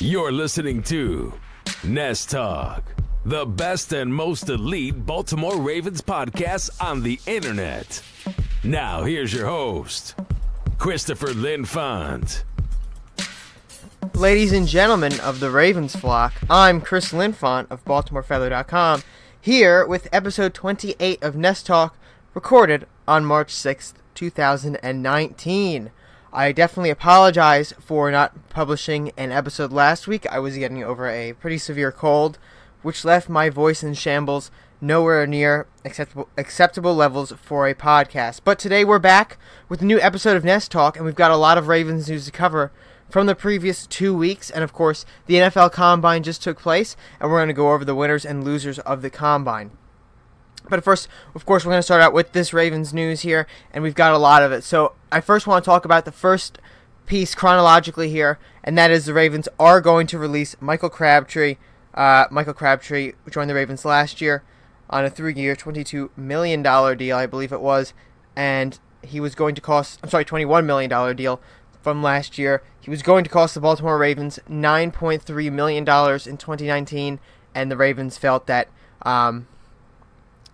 You're listening to Nest Talk, the best and most elite Baltimore Ravens podcast on the internet. Now, here's your host, Christopher Linfont. Ladies and gentlemen of the Ravens flock, I'm Chris Linfont of BaltimoreFeather.com, here with episode 28 of Nest Talk, recorded on March 6th, 2019. I definitely apologize for not publishing an episode last week. I was getting over a pretty severe cold, which left my voice in shambles, nowhere near acceptable levels for a podcast. But today we're back with a new episode of Nest Talk, and we've got a lot of Ravens news to cover from the previous 2 weeks. And of course, the NFL Combine just took place, and we're going to go over the winners and losers of the Combine. But first, of course, we're going to start out with this Ravens news here, and we've got a lot of it. So I first want to talk about the first piece chronologically here, and that is the Ravens are going to release Michael Crabtree. Michael Crabtree joined the Ravens last year on a 3-year, $22 million deal, I believe it was, and he was going to cost, $21 million deal from last year. He was going to cost the Baltimore Ravens $9.3 million in 2019, and the Ravens felt that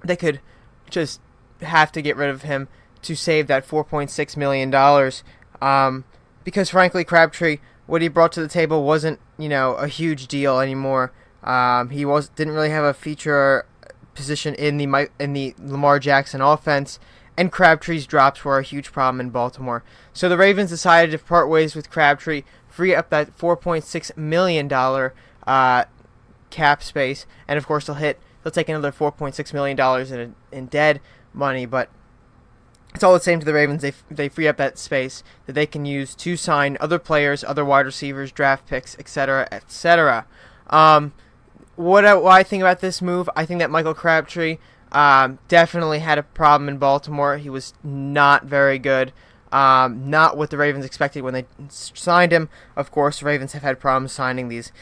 they could just have to get rid of him to save that $4.6 million. Because frankly, Crabtree, what he brought to the table wasn't, a huge deal anymore. He didn't really have a feature position in the Lamar Jackson offense, and Crabtree's drops were a huge problem in Baltimore. So the Ravens decided to part ways with Crabtree, free up that $4.6 million cap space, and of course they'll take another $4.6 million in dead money, but it's all the same to the Ravens. They free up that space that they can use to sign other players, other wide receivers, draft picks, etc., etc. What I think about this move, I think that Michael Crabtree definitely had a problem in Baltimore. He was not very good. Not what the Ravens expected when they signed him. Of course, the Ravens have had problems signing these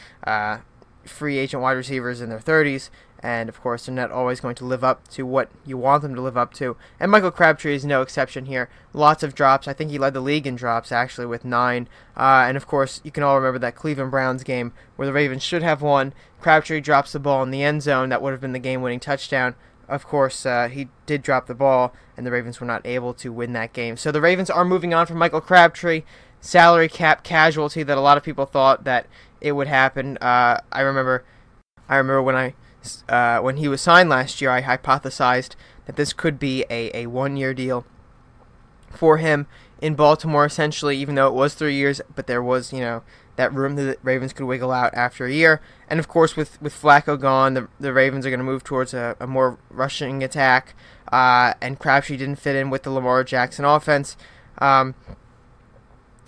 free agent wide receivers in their 30s. And, of course, they're not always going to live up to what you want them to live up to. And Michael Crabtree is no exception here. Lots of drops. I think he led the league in drops, actually, with 9. And, of course, you can all remember that Cleveland Browns game where the Ravens should have won. Crabtree drops the ball in the end zone. That would have been the game-winning touchdown. Of course, he did drop the ball, and the Ravens were not able to win that game. So the Ravens are moving on from Michael Crabtree. Salary cap casualty that a lot of people thought that it would happen. I remember when he was signed last year, I hypothesized that this could be a 1-year deal for him in Baltimore, essentially, even though it was 3 years, but there was, that room that the Ravens could wiggle out after a year. And, of course, with Flacco gone, the Ravens are going to move towards a more rushing attack, and Crabtree didn't fit in with the Lamar Jackson offense.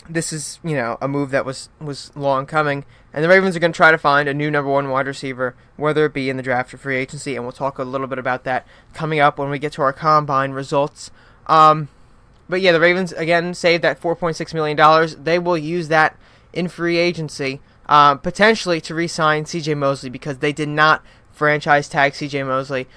This is, a move that was long coming, and the Ravens are going to try to find a new number 1 wide receiver, whether it be in the draft or free agency, and we'll talk a little bit about that coming up when we get to our Combine results. But yeah, the Ravens, again, saved that $4.6 million. They will use that in free agency, potentially to re-sign CJ Mosley, because they did not franchise tag CJ Mosley.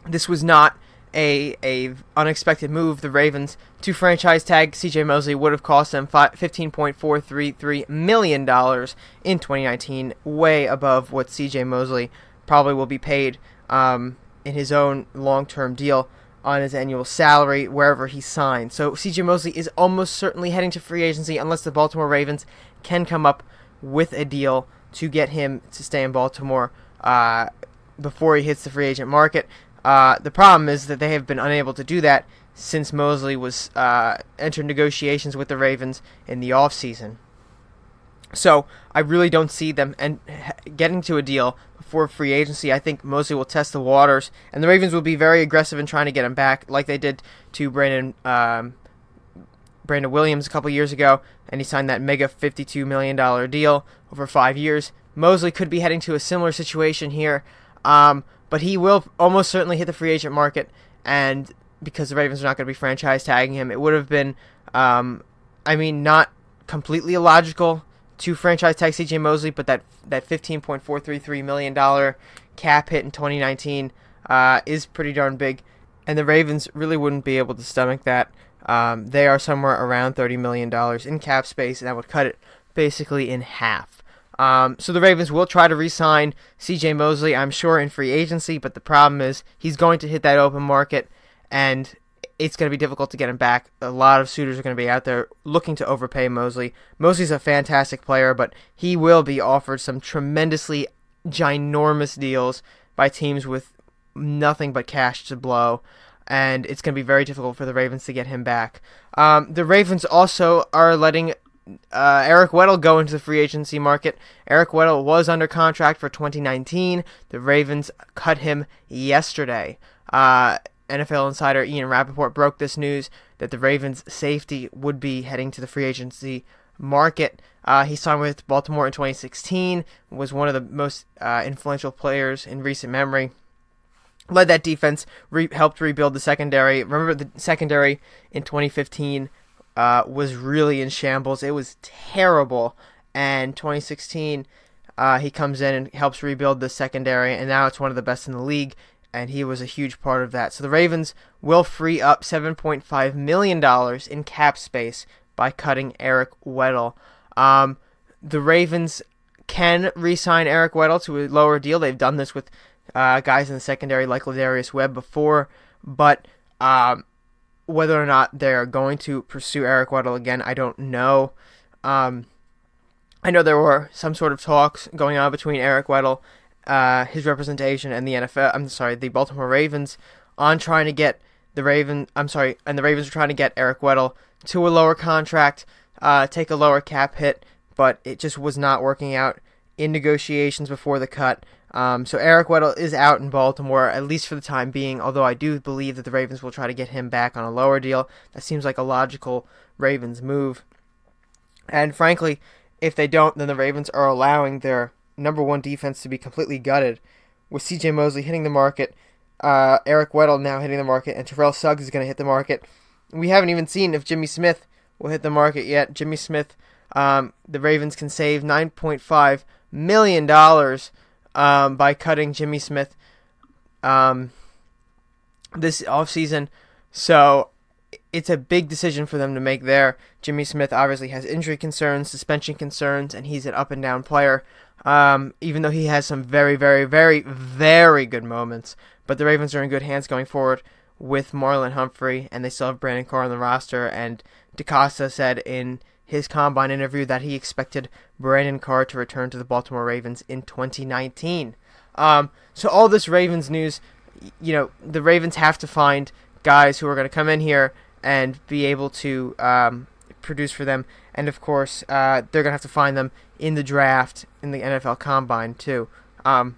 This was not a unexpected move. The Ravens to franchise tag CJ Mosley would have cost them $15.433 million in 2019, way above what CJ Mosley probably will be paid in his own long-term deal on his annual salary wherever he signs. So CJ Mosley is almost certainly heading to free agency unless the Baltimore Ravens can come up with a deal to get him to stay in Baltimore before he hits the free agent market. The problem is that they have been unable to do that since Mosley was entered negotiations with the Ravens in the offseason. So I really don't see them getting to a deal before free agency. I think Mosley will test the waters, and the Ravens will be very aggressive in trying to get him back, like they did to Brandon Williams a couple years ago, and he signed that mega $52 million deal over 5 years. Mosley could be heading to a similar situation here, but he will almost certainly hit the free agent market, and because the Ravens are not going to be franchise tagging him, it would have been, not completely illogical to franchise tag CJ Mosley, but that $15.433 million cap hit in 2019 is pretty darn big, and the Ravens really wouldn't be able to stomach that. They are somewhere around $30 million in cap space, and that would cut it basically in half. So the Ravens will try to re-sign CJ Mosley, I'm sure, in free agency, but the problem is he's going to hit that open market, and it's going to be difficult to get him back. A lot of suitors are going to be out there looking to overpay Mosley. Mosley's a fantastic player, but he will be offered some tremendously ginormous deals by teams with nothing but cash to blow, and it's going to be very difficult for the Ravens to get him back. The Ravens also are letting Eric Weddle go into the free agency market. Eric Weddle was under contract for 2019. The Ravens cut him yesterday. NFL insider Ian Rappaport broke this news that the Ravens safety would be heading to the free agency market. He signed with Baltimore in 2016, was one of the most influential players in recent memory. Led that defense, helped rebuild the secondary. Remember, the secondary in 2015 was really in shambles. It was terrible. And 2016, he comes in and helps rebuild the secondary, and now it's one of the best in the league, and he was a huge part of that. So the Ravens will free up $7.5 million in cap space by cutting Eric Weddle. The Ravens can re-sign Eric Weddle to a lower deal. They've done this with guys in the secondary like Ladarius Webb before, but whether or not they're going to pursue Eric Weddle again, I don't know. I know there were some sort of talks going on between Eric Weddle, his representation, and the Baltimore Ravens on trying to get the Ravens are trying to get Eric Weddle to a lower contract, take a lower cap hit, but it just was not working out in negotiations before the cut. So Eric Weddle is out in Baltimore, at least for the time being, although I do believe that the Ravens will try to get him back on a lower deal. That seems like a logical Ravens move. And frankly, if they don't, then the Ravens are allowing their number one defense to be completely gutted, with CJ Mosley hitting the market, Eric Weddle now hitting the market, and Terrell Suggs is going to hit the market. We haven't even seen if Jimmy Smith will hit the market yet. Jimmy Smith, the Ravens can save $9.5 million by cutting Jimmy Smith this offseason. So it's a big decision for them to make there. Jimmy Smith obviously has injury concerns, suspension concerns, and he's an up-and-down player, even though he has some very, very, very, very good moments. But the Ravens are in good hands going forward with Marlon Humphrey, and they still have Brandon Carr on the roster. And DeCosta said in his combine interview that he expected Brandon Carr to return to the Baltimore Ravens in 2019. So all this Ravens news, the Ravens have to find guys who are going to come in here and be able to produce for them. And, of course, they're going to have to find them in the draft, in the NFL Combine, too. But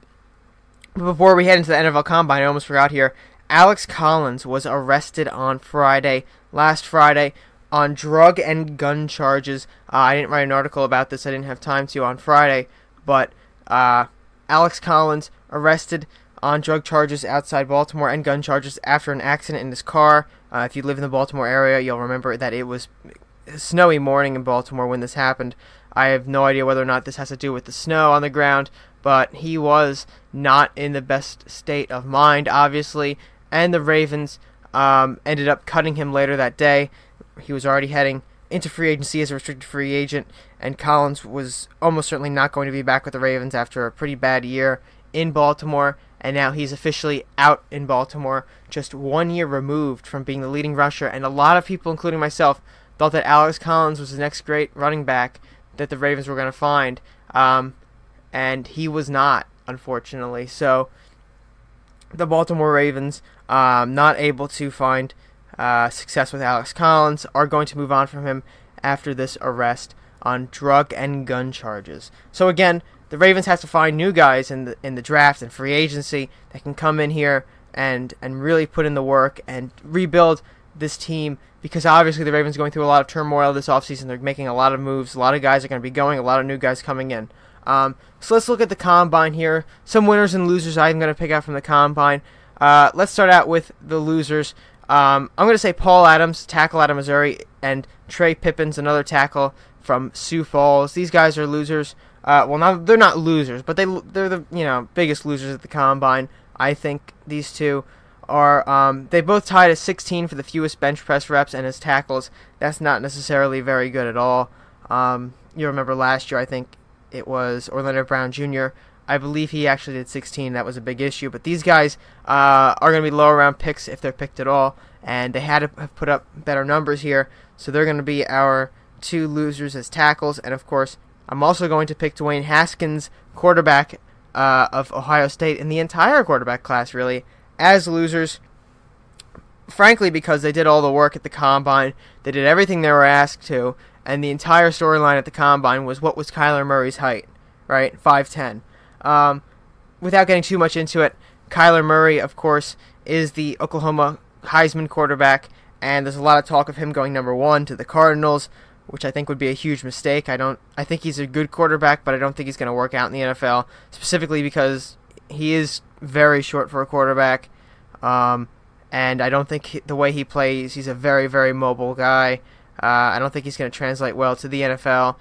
before we head into the NFL Combine, I almost forgot here, Alex Collins was arrested on last Friday, on drug and gun charges. I didn't write an article about this. I didn't have time to on Friday. But Alex Collins arrested on drug charges outside Baltimore and gun charges after an accident in his car. If you live in the Baltimore area, you'll remember that it was a snowy morning in Baltimore when this happened. I have no idea whether or not this has to do with the snow on the ground, but he was not in the best state of mind, obviously, and the Ravens ended up cutting him later that day. He was already heading into free agency as a restricted free agent, and Collins was almost certainly not going to be back with the Ravens after a pretty bad year in Baltimore, and now he's officially out in Baltimore, just 1 year removed from being the leading rusher. And a lot of people, including myself, thought that Alex Collins was the next great running back that the Ravens were going to find, and he was not, unfortunately. So the Baltimore Ravens, not able to find success with Alex Collins, are going to move on from him after this arrest on drug and gun charges. So again, the Ravens have to find new guys in the draft and free agency that can come in here and really put in the work and rebuild this team, because obviously the Ravens are going through a lot of turmoil this offseason. They're making a lot of moves. A lot of guys are going to be going, a lot of new guys coming in. So let's look at the Combine here. Some winners and losers I'm going to pick out from the Combine. Let's start out with the losers. I'm going to say Paul Adams, tackle out of Missouri, and Trey Pippins, another tackle from Sioux Falls. These guys are losers. They're not losers, but they're the biggest losers at the Combine. I think these two are. They both tied at 16 for the fewest bench press reps, and as tackles, that's not necessarily very good at all. You remember last year, I think it was Orlando Brown Jr. I believe he actually did 16. That was a big issue. But these guys are going to be lower round picks if they're picked at all, and they had to have put up better numbers here. So they're going to be our two losers as tackles. And, of course, I'm also going to pick Dwayne Haskins, quarterback of Ohio State, and the entire quarterback class, really, as losers. Frankly, because they did all the work at the Combine. They did everything they were asked to. And the entire storyline at the Combine was what was Kyler Murray's height, right? 5'10". Without getting too much into it, Kyler Murray, of course, is the Oklahoma Heisman quarterback, and there's a lot of talk of him going number 1 to the Cardinals, which I think would be a huge mistake. I think he's a good quarterback, but I don't think he's going to work out in the NFL, specifically because he is very short for a quarterback, and I don't think the way he plays, he's a very, very mobile guy. I don't think he's going to translate well to the NFL.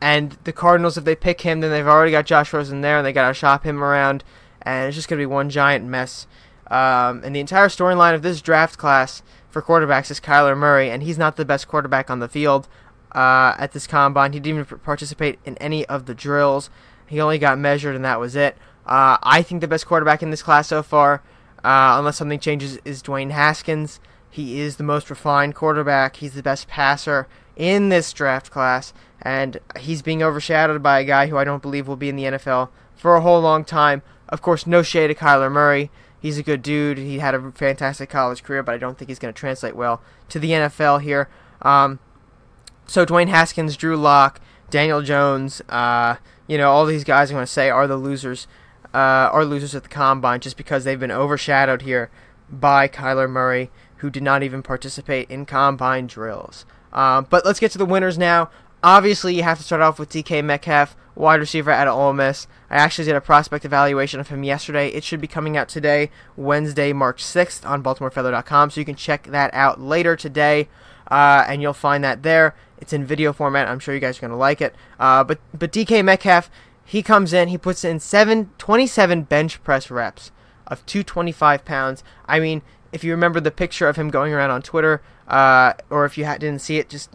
And the Cardinals, if they pick him, then they've already got Josh Rosen there, and they got to shop him around, and it's just going to be one giant mess. And the entire storyline of this draft class for quarterbacks is Kyler Murray, and he's not the best quarterback on the field at this Combine. He didn't even participate in any of the drills. He only got measured, and that was it. I think the best quarterback in this class so far, unless something changes, is Dwayne Haskins. He is the most refined quarterback. He's the best passer in this draft class, and he's being overshadowed by a guy who I don't believe will be in the NFL for a whole long time. Of course, no shade to Kyler Murray. He's a good dude. He had a fantastic college career, but I don't think he's going to translate well to the NFL here. So Dwayne Haskins, Drew Lock, Daniel Jones, all these guys I'm going to say are the losers, at the Combine just because they've been overshadowed here by Kyler Murray, who did not even participate in Combine drills. But let's get to the winners now. Obviously, you have to start off with DK Metcalf, wide receiver out of Ole Miss. I actually did a prospect evaluation of him yesterday. It should be coming out today, Wednesday, March 6th, on BaltimoreFeather.com, so you can check that out later today, and you'll find that there. It's in video format. I'm sure you guys are going to like it. But DK Metcalf, he comes in, he puts in 27 bench press reps of 225 pounds. I mean, if you remember the picture of him going around on Twitter, or if you didn't see it, just,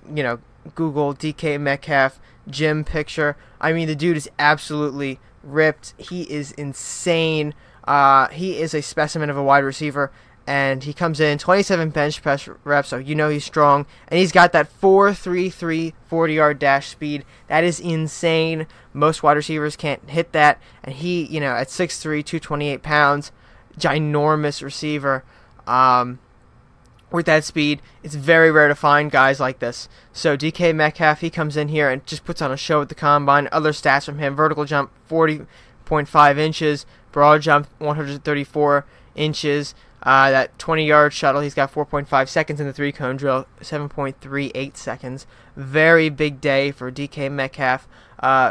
Google DK Metcalf gym picture. I mean, the dude is absolutely ripped. He is insane. He is a specimen of a wide receiver, and he comes in 27 bench press reps, so he's strong, and he's got that 4.33 40-yard dash speed. That is insane. Most wide receivers can't hit that, and he, at 6'3", 228 pounds, ginormous receiver. With that speed, it's very rare to find guys like this. So DK Metcalf, he comes in here and just puts on a show at the Combine. Other stats from him: vertical jump 40.5 inches, broad jump 134 inches. That 20-yard shuttle, he's got 4.5 seconds in the 3-cone drill, 7.38 seconds. Very big day for DK Metcalf.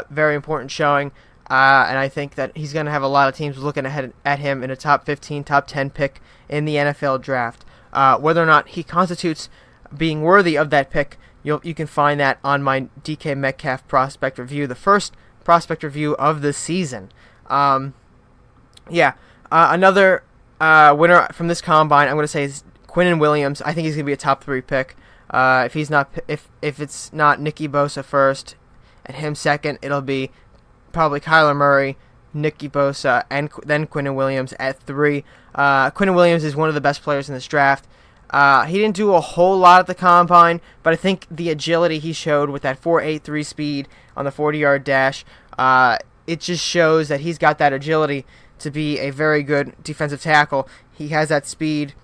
Very important showing. And I think that he's going to have a lot of teams looking ahead at him in a top 15, top 10 pick in the NFL draft. Whether or not he constitutes being worthy of that pick, you can find that on my DK Metcalf prospect review, the first prospect review of the season. Another winner from this Combine, I'm going to say, is Quinnen Williams. I think he's going to be a top 3 pick. If it's not Nicky Bosa first and him second, it'll be probably Kyler Murray, Nicky Bosa, and then Quinnen Williams at 3. Quinnen Williams is one of the best players in this draft. He didn't do a whole lot at the Combine, but I think the agility he showed with that 4.83 speed on the 40-yard dash, it just shows that he's got that agility to be a very good defensive tackle. He has that speed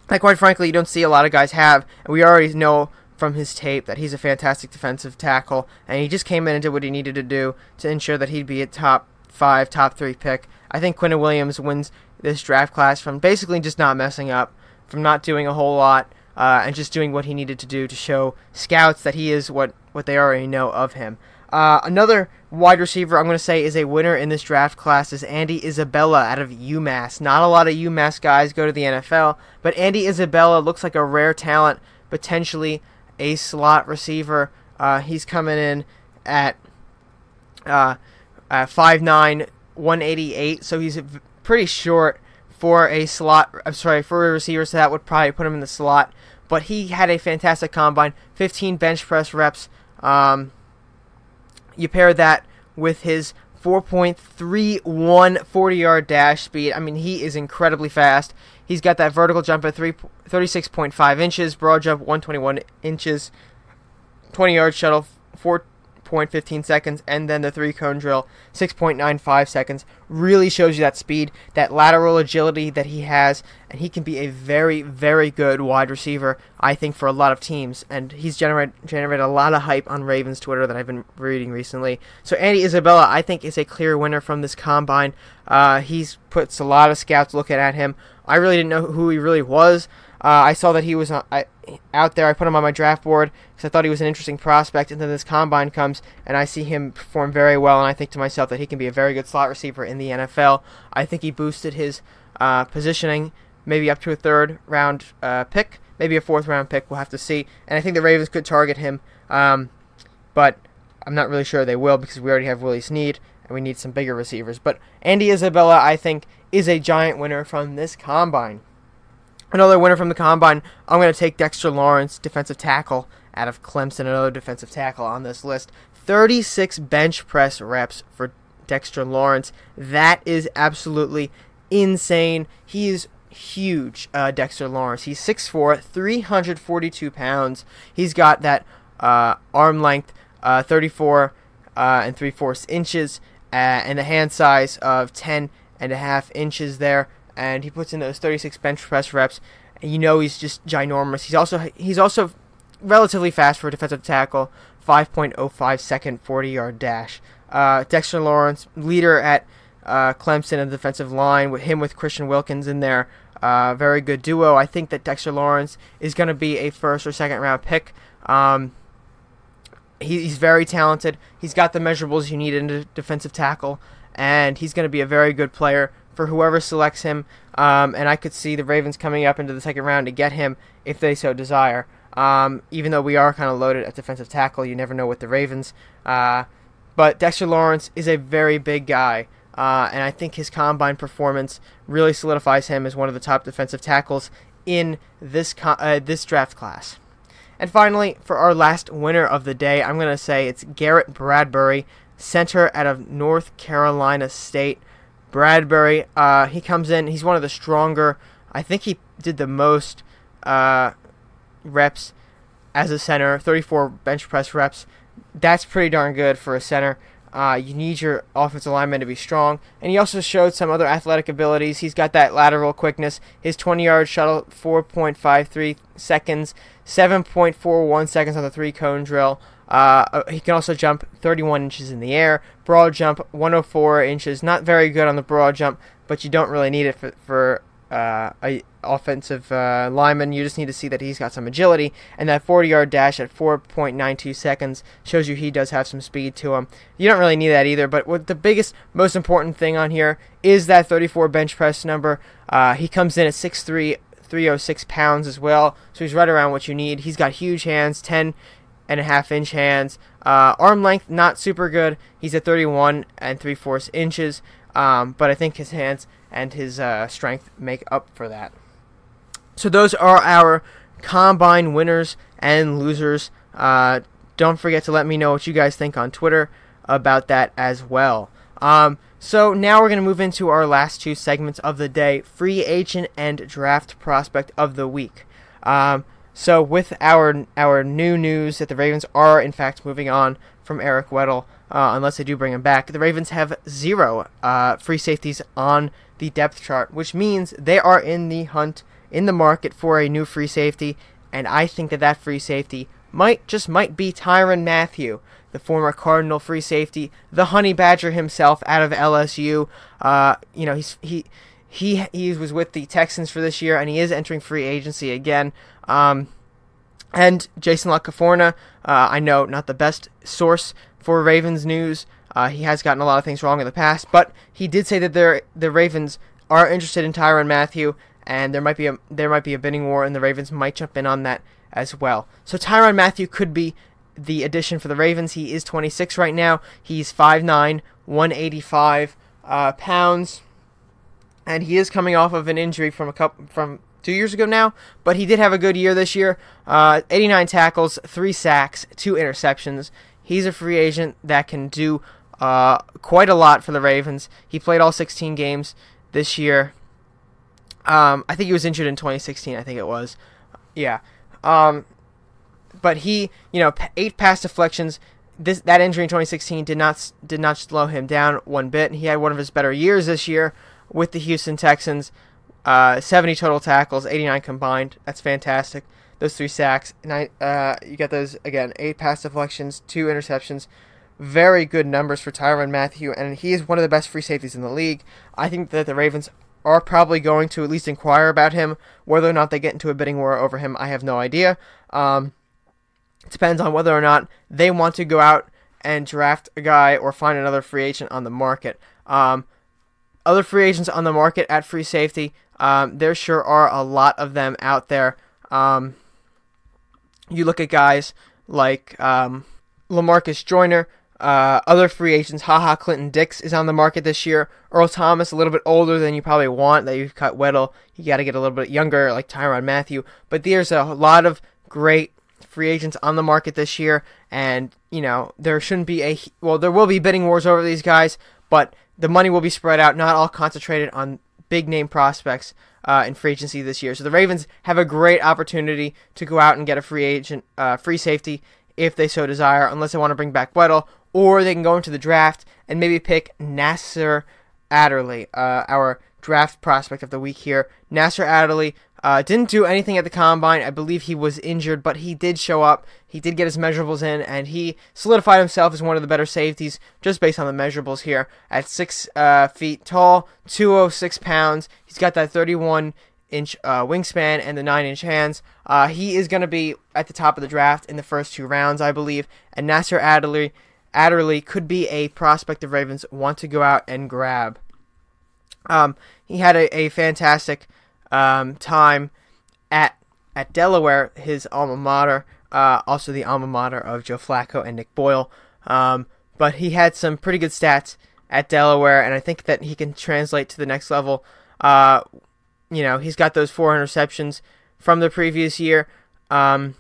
that, quite frankly, you don't see a lot of guys have, and we already know from his tape that he's a fantastic defensive tackle, and he just came in and did what he needed to do to ensure that he'd be a top 5, top 3 pick. I think Quinnen Williams wins this draft class from basically just not messing up, from not doing a whole lot, and just doing what he needed to do to show scouts that he is what they already know of him. Another wide receiver I'm going to say is a winner in this draft class is Andy Isabella out of UMass. Not a lot of UMass guys go to the NFL, but Andy Isabella looks like a rare talent, potentially a slot receiver. He's coming in at 5'9", 188, so he's pretty short for a receiver, so that would probably put him in the slot. But he had a fantastic Combine, 15 bench press reps, You pair that with his 4.31 40-yard dash speed. I mean, he is incredibly fast. He's got that vertical jump at 36.5 inches, broad jump 121 inches, 20-yard shuttle 4.15 seconds, and then the 3-cone drill 6.95 seconds. Really shows you that speed, that lateral agility that he has, and he can be a very, very good wide receiver, I think, for a lot of teams. And he's generated a lot of hype on Ravens Twitter that I've been reading recently. So Andy Isabella, I think, is a clear winner from this combine. He's puts a lot of scouts looking at him. I really didn't know who he really was. I saw that he was out there. I put him on my draft board because I thought he was an interesting prospect. And then this combine comes, and I see him perform very well. And I think to myself that he can be a very good slot receiver in the NFL. I think he boosted his positioning, maybe up to a third-round pick, maybe a fourth-round pick. We'll have to see. And I think the Ravens could target him, but I'm not really sure they will because we already have Willie Snead, and we need some bigger receivers. But Andy Isabella, I think, is a giant winner from this combine. Another winner from the combine, I'm going to take Dexter Lawrence, defensive tackle out of Clemson, another defensive tackle on this list. 36 bench press reps for Dexter Lawrence. That is absolutely insane. He is huge, Dexter Lawrence. He's 6'4", 342 pounds. He's got that arm length, 34 and 3/4 inches, and a hand size of 10.5 inches there. And he puts in those 36 bench press reps, and you know he's just ginormous. He's also relatively fast for a defensive tackle, 5.05 second 40-yard dash. Dexter Lawrence, leader at Clemson in the defensive line, with Christian Wilkins in there. Very good duo. I think that Dexter Lawrence is going to be a first or second round pick. He's very talented. He's got the measurables you need in a defensive tackle, and he's going to be a very good player for whoever selects him, and I could see the Ravens coming up into the second round to get him if they so desire. Even though we are kind of loaded at defensive tackle, you never know with the Ravens. But Dexter Lawrence is a very big guy, and I think his combine performance really solidifies him as one of the top defensive tackles in this draft class. And finally, for our last winner of the day, I'm going to say it's Garrett Bradbury, center out of North Carolina State. Bradbury, he comes in, he's one of the stronger, I think he did the most reps as a center, 34 bench press reps. That's pretty darn good for a center. You need your offensive lineman to be strong. And he also showed some other athletic abilities. He's got that lateral quickness. His 20-yard shuttle, 4.53 seconds, 7.41 seconds on the 3-cone drill. He can also jump 31 inches in the air. Broad jump, 104 inches. Not very good on the broad jump, but you don't really need it for a offensive lineman. You just need to see that he's got some agility. And that 40-yard dash at 4.92 seconds shows you he does have some speed to him. You don't really need that either, but what the biggest, most important thing on here is that 34 bench press number. He comes in at 6'3", 306 pounds as well, so he's right around what you need. He's got huge hands, 10.5-inch hands. Arm length, not super good. He's at 31 and 3/4 inches, but I think his hands and his strength make up for that. So those are our combine winners and losers. Don't forget to let me know what you guys think on Twitter about that as well. So now we're going to move into our last two segments of the day, free agent and draft prospect of the week. So with our new news that the Ravens are in fact moving on from Eric Weddle, unless they do bring him back, the Ravens have 0 free safeties on the depth chart, which means they are in the hunt, in the market for a new free safety, and I think that free safety might be Tyrann Mathieu, the former Cardinal free safety, the Honey Badger himself out of LSU. He was with the Texans for this year, and he is entering free agency again. And Jason LaCaforna, I know not the best source for Ravens news. He has gotten a lot of things wrong in the past, but he did say that the Ravens are interested in Tyrann Mathieu, and there might be a bidding war, and the Ravens might jump in on that as well. So Tyrann Mathieu could be the addition for the Ravens. He is 26 right now. He's 5'9", 185 pounds, and he is coming off of an injury from 2 years ago now, but he did have a good year this year. 89 tackles, 3 sacks, 2 interceptions. he's a free agent that can do quite a lot for the Ravens. He played all 16 games this year. I think he was injured in 2016, I think it was. Yeah. But he, 8 pass deflections. That injury in 2016 did not slow him down one bit. He had one of his better years this year with the Houston Texans. 70 total tackles, 89 combined. That's fantastic. Those 3 sacks. And you got those, again, 8 pass deflections, 2 interceptions. Very good numbers for Tyrann Mathieu, and he is one of the best free safeties in the league. I think that the Ravens are probably going to at least inquire about him. Whether or not they get into a bidding war over him, I have no idea. It depends on whether or not they want to go out and draft a guy or find another free agent on the market. Other free agents on the market at free safety, there sure are a lot of them out there. You look at guys like LaMarcus Joyner, other free agents. Clinton Dix is on the market this year. Earl Thomas, a little bit older than you probably want. That you've cut Weddle. You got to get a little bit younger, like Tyrann Mathieu. But there's a lot of great free agents on the market this year, and there shouldn't be there will be bidding wars over these guys, but the money will be spread out, not all concentrated on big name prospects in free agency this year. So the Ravens have a great opportunity to go out and get a free safety if they so desire, unless they want to bring back Weddle, or they can go into the draft and maybe pick Nasser Adderley, our draft prospect of the week here. Nasser Adderley didn't do anything at the Combine. I believe he was injured, but he did show up. He did get his measurables in, and he solidified himself as one of the better safeties just based on the measurables here. At 6 feet tall, 206 pounds. He's got that 31-inch wingspan and the 9-inch hands. He is going to be at the top of the draft in the first 2 rounds, I believe. And Nasser Adderley could be a prospect the Ravens want to go out and grab. He had a fantastic time at Delaware, his alma mater, also the alma mater of Joe Flacco and Nick Boyle. But he had some pretty good stats at Delaware, and I think that he can translate to the next level. He's got those 4 interceptions from the previous year. Some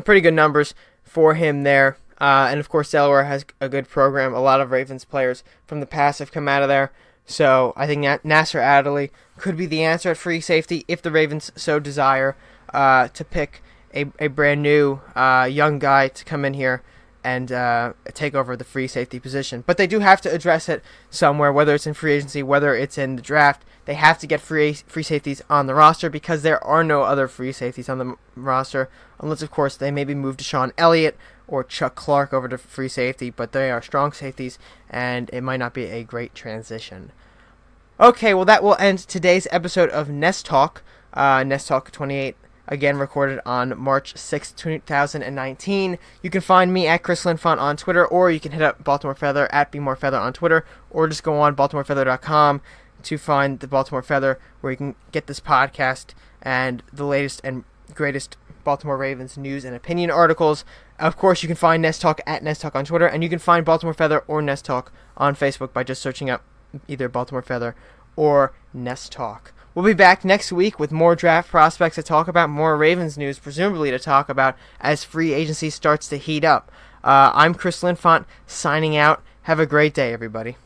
pretty good numbers for him there. And of course, Delaware has a good program. A lot of Ravens players from the past have come out of there. So I think Nasser Adderley could be the answer at free safety if the Ravens so desire to pick a brand new young guy to come in here and take over the free safety position. But they do have to address it somewhere, whether it's in free agency, whether it's in the draft. They have to get free safeties on the roster because there are no other free safeties on the roster, unless, of course, they maybe move Deshaun Elliott or Chuck Clark over to free safety, but they are strong safeties, and it might not be a great transition. Okay, well, that will end today's episode of Nest Talk. Nest Talk 28, again, recorded on March 6, 2019. You can find me at Chris Linfont on Twitter, or you can hit up Baltimore Feather at BeMoreFeather on Twitter, or just go on BaltimoreFeather.com to find the Baltimore Feather, where you can get this podcast and the latest and greatest Baltimore Ravens news and opinion articles. Of course, you can find Nest Talk at Nest Talk on Twitter, and you can find Baltimore Feather or Nest Talk on Facebook by just searching up either Baltimore Feather or Nest Talk. We'll be back next week with more draft prospects to talk about, more Ravens news, presumably to talk about as free agency starts to heat up. I'm Chris Linfont, signing out. Have a great day, everybody.